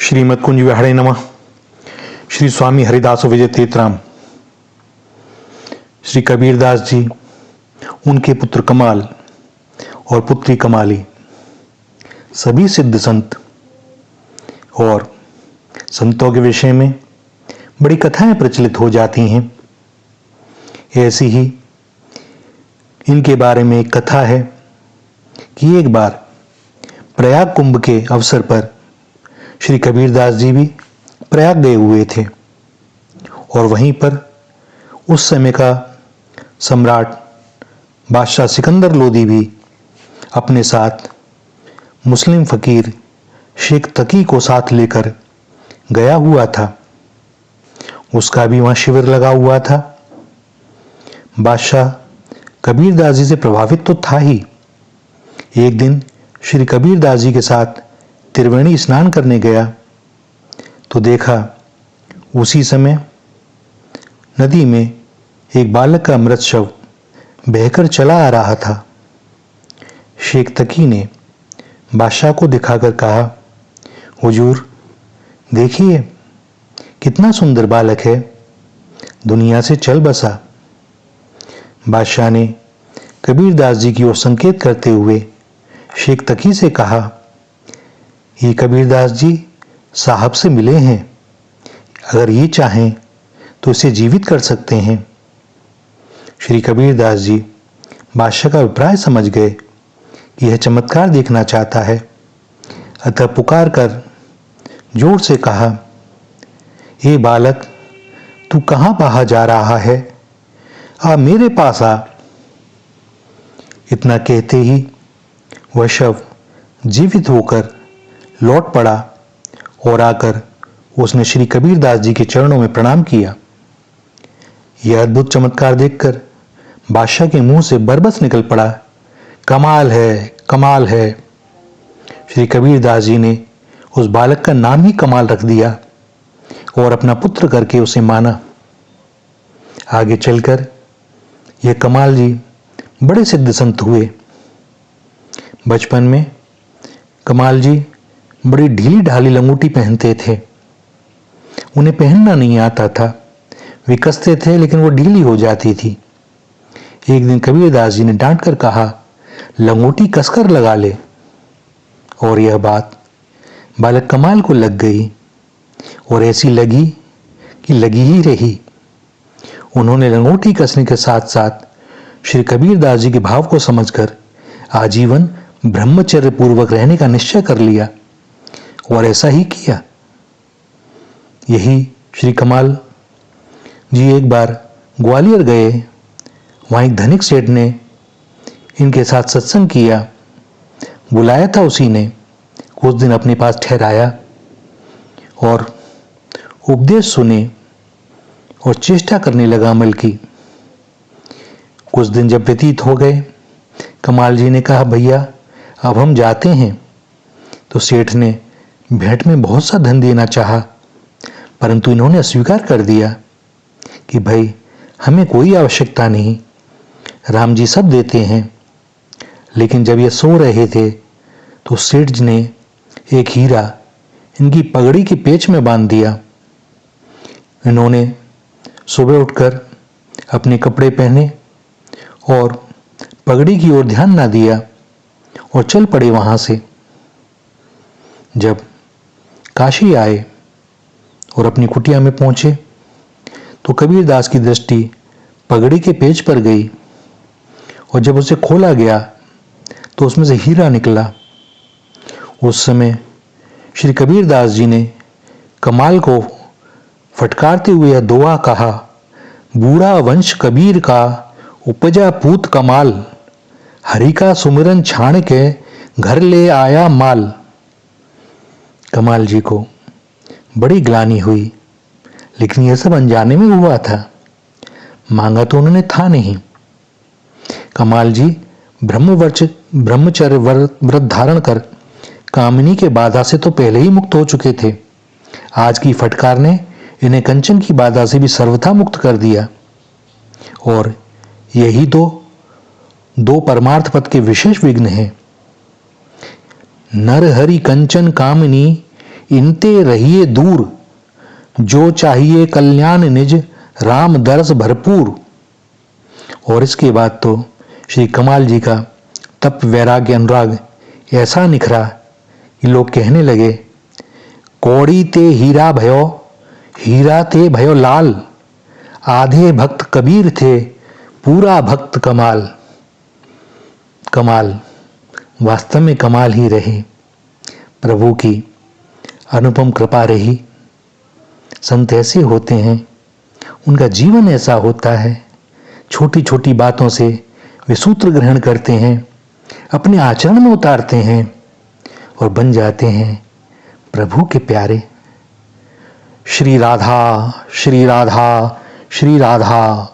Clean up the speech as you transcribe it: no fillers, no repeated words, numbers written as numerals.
श्रीमद कुंज विहारे नमः। श्री स्वामी हरिदास विजय तीर्थराम। श्री कबीरदास जी, उनके पुत्र कमाल और पुत्री कमाली, सभी सिद्ध संत और संतों के विषय में बड़ी कथाएं प्रचलित हो जाती हैं। ऐसी ही इनके बारे में एक कथा है कि एक बार प्रयाग कुंभ के अवसर पर श्री कबीरदास जी भी प्रयाग गए हुए थे और वहीं पर उस समय का सम्राट बादशाह सिकंदर लोदी भी अपने साथ मुस्लिम फकीर शेख तकी को साथ लेकर गया हुआ था। उसका भी वहां शिविर लगा हुआ था। बादशाह कबीरदास जी से प्रभावित तो था ही। एक दिन श्री कबीरदास जी के साथ त्रिवेणी स्नान करने गया तो देखा उसी समय नदी में एक बालक का मृत शव बहकर चला आ रहा था। शेख तकी ने बादशाह को दिखाकर कहा, हुजूर देखिए कितना सुंदर बालक है, दुनिया से चल बसा। बादशाह ने कबीरदास जी की ओर संकेत करते हुए शेख तकी से कहा, ये कबीरदास जी साहब से मिले हैं, अगर ये चाहें तो इसे जीवित कर सकते हैं। श्री कबीरदास जी बादशाह का अभिप्राय समझ गए कि यह चमत्कार देखना चाहता है, अतः पुकार कर जोर से कहा, हे बालक, तू कहां भागा जा रहा है, आ मेरे पास आ। इतना कहते ही वह शव जीवित होकर लौट पड़ा और आकर उसने श्री कबीरदास जी के चरणों में प्रणाम किया। यह अद्भुत चमत्कार देखकर बादशाह के मुंह से बरबस निकल पड़ा, कमाल है, कमाल है। श्री कबीरदास जी ने उस बालक का नाम ही कमाल रख दिया और अपना पुत्र करके उसे माना। आगे चलकर यह कमाल जी बड़े सिद्ध संत हुए। बचपन में कमाल जी बड़ी ढीली ढाली लंगोटी पहनते थे। उन्हें पहनना नहीं आता था, वे कसते थे लेकिन वो ढीली हो जाती थी। एक दिन कबीरदास जी ने डांट कर कहा, लंगोटी कसकर लगा ले। और यह बात बालक कमाल को लग गई और ऐसी लगी कि लगी ही रही। उन्होंने लंगोटी कसने के साथ साथ श्री कबीरदास जी के भाव को समझकर आजीवन ब्रह्मचर्य पूर्वक रहने का निश्चय कर लिया और ऐसा ही किया। यही श्री कमाल जी एक बार ग्वालियर गए, वहां एक धनिक सेठ ने इनके साथ सत्संग किया, बुलाया था उसी ने, कुछ दिन अपने पास ठहराया और उपदेश सुने और चेष्टा करने लगा अमल की। कुछ दिन जब व्यतीत हो गए, कमाल जी ने कहा, भैया अब हम जाते हैं। तो सेठ ने भेंट में बहुत सा धन देना चाहा, परंतु इन्होंने अस्वीकार कर दिया कि भाई हमें कोई आवश्यकता नहीं, राम जी सब देते हैं। लेकिन जब ये सो रहे थे तो सेठ जी ने एक हीरा इनकी पगड़ी की पेच में बांध दिया। इन्होंने सुबह उठकर अपने कपड़े पहने और पगड़ी की ओर ध्यान ना दिया और चल पड़े वहां से। जब काशी आए और अपनी कुटिया में पहुंचे तो कबीरदास की दृष्टि पगड़ी के पेच पर गई और जब उसे खोला गया तो उसमें से हीरा निकला। उस समय श्री कबीरदास जी ने कमाल को फटकारते हुए यह दुआ कहा, बूढ़ा वंश कबीर का उपजा पूत कमाल, हरि का सुमिरन छाण के घर ले आया माल। कमाल जी को बड़ी ग्लानि हुई, लेकिन यह सब अनजाने में हुआ था, मांगा तो उन्होंने था नहीं। कमाल जी ब्रह्मचर्य व्रत धारण कर कामिनी के बाधा से तो पहले ही मुक्त हो चुके थे। आज की फटकार ने इन्हें कंचन की बाधा से भी सर्वथा मुक्त कर दिया। और यही तो दो परमार्थ पद के विशेष विघ्न हैं। नर हरि कंचन कामिनी इनते रहिए दूर, जो चाहिए कल्याण निज राम दरस भरपूर। और इसके बाद तो श्री कमाल जी का तप वैराग्य अनुराग ऐसा निखरा कि लोग कहने लगे, कौड़ी ते हीरा भयो, हीरा ते भयो लाल, आधे भक्त कबीर थे, पूरा भक्त कमाल। कमाल, वास्तव में कमाल ही रहे। प्रभु की अनुपम कृपा रही। संत ऐसे होते हैं, उनका जीवन ऐसा होता है, छोटी छोटी बातों से वे सूत्र ग्रहण करते हैं, अपने आचरण में उतारते हैं और बन जाते हैं प्रभु के प्यारे। श्री राधा, श्री राधा, श्री राधा।